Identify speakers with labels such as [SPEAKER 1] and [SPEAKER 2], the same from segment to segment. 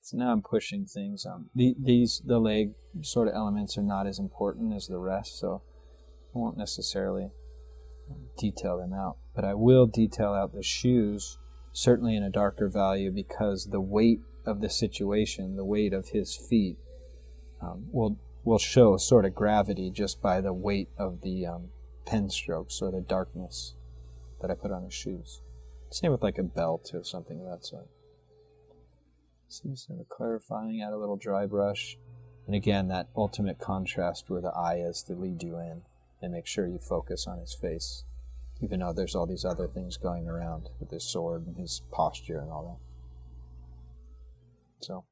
[SPEAKER 1] So now I'm pushing things. The leg sort of elements are not as important as the rest, so I won't necessarily detail them out. But I will detail out the shoes, certainly in a darker value, because the weight of the situation, the weight of his feet, will show sort of gravity just by the weight of the pen strokes or the darkness that I put on his shoes. Same with like a belt or something of that sort. So sort of clarifying, add a little dry brush. And again, that ultimate contrast where the eye is to lead you in and make sure you focus on his face, even though there's all these other things going around with his sword and his posture and all that. So,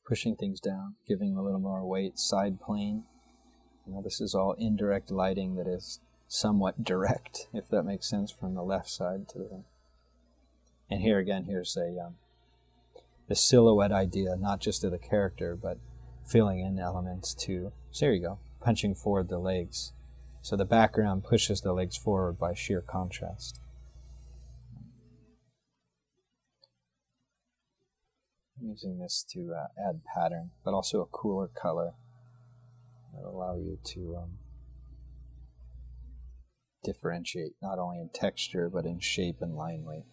[SPEAKER 1] pushing things down, giving them a little more weight, side plane. This is all indirect lighting that is somewhat direct, if that makes sense, from the left side to the right. And here again, here's the silhouette idea, not just of the character, but filling in elements too. So there you go, punching forward the legs. So the background pushes the legs forward by sheer contrast. I'm using this to add pattern, but also a cooler color that will allow you to differentiate not only in texture, but in shape and line weight.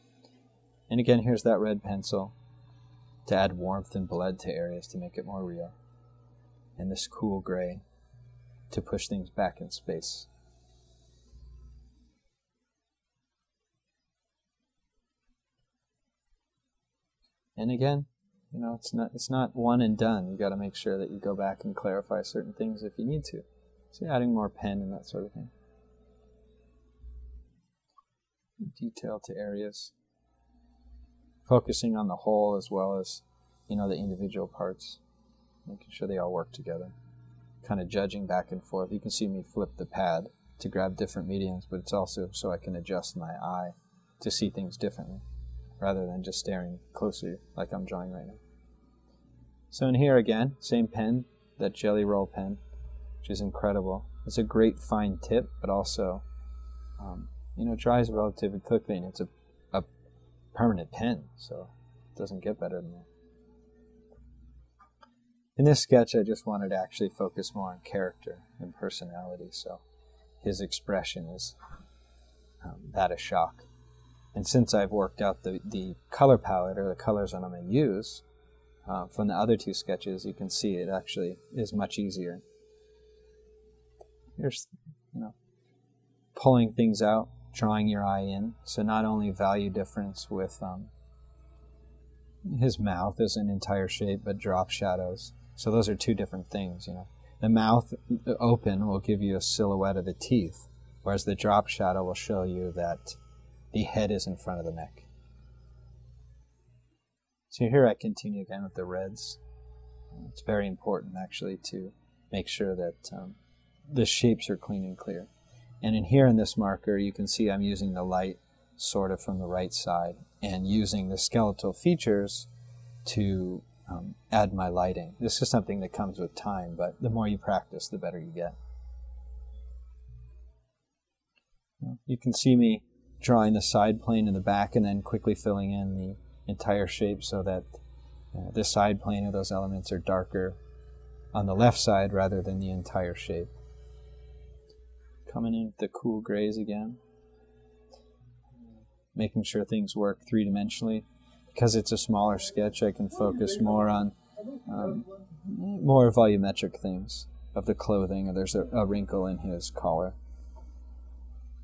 [SPEAKER 1] And again, here's that red pencil to add warmth and blood to areas to make it more real. And this cool gray to push things back in space. And again, it's not one and done. You got to make sure that you go back and clarify certain things if you need to. So you're adding more pen and that sort of thing. Detail to areas. Focusing on the whole as well as, the individual parts. Making sure they all work together. Kind of judging back and forth. You can see me flip the pad to grab different mediums, but it's also so I can adjust my eye to see things differently, rather than just staring closely like I'm drawing right now. So in here again, same pen, that Jelly Roll pen, which is incredible. It's a great fine tip, but also, dries relatively quickly, and it's a permanent pen, so it doesn't get better than that. In this sketch, I just wanted to actually focus more on character and personality, so his expression is that of shock. And since I've worked out the color palette, or the colors that I'm going to use, from the other two sketches, you can see it actually is much easier. Here's, pulling things out, drawing your eye in. So not only value difference with his mouth as an entire shape, but drop shadows. So those are two different things, The mouth open will give you a silhouette of the teeth, whereas the drop shadow will show you that the head is in front of the neck. So here I continue again with the reds. It's very important actually to make sure that the shapes are clean and clear. And in here in this marker, you can see I'm using the light sort of from the right side and using the skeletal features to add my lighting. This is something that comes with time, but the more you practice, the better you get. You can see me drawing the side plane in the back and then quickly filling in the entire shape so that the side plane of those elements are darker on the left side rather than the entire shape. Coming in with the cool grays again. Making sure things work three-dimensionally. Because it's a smaller sketch, I can focus more on more volumetric things of the clothing. There's a wrinkle in his collar.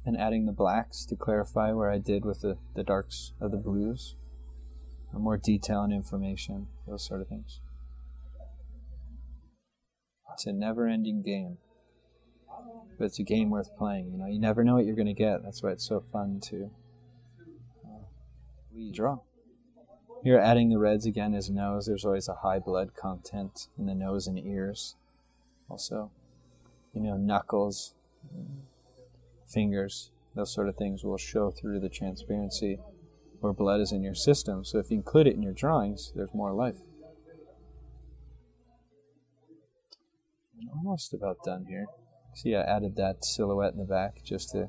[SPEAKER 1] And adding the blacks to clarify where I did with the darks of the blues. More detail and information, those sort of things. It's a never-ending game. But it's a game worth playing. You never know what you're going to get. That's why it's so fun to draw. Here, adding the reds again, his nose. There's always a high blood content in the nose and ears. Also, knuckles, fingers, those sort of things will show through the transparency where blood is in your system. So if you include it in your drawings, there's more life. I'm almost about done here. See, I added that silhouette in the back just to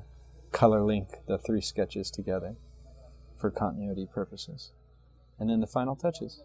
[SPEAKER 1] color link the three sketches together for continuity purposes. and then the final touches.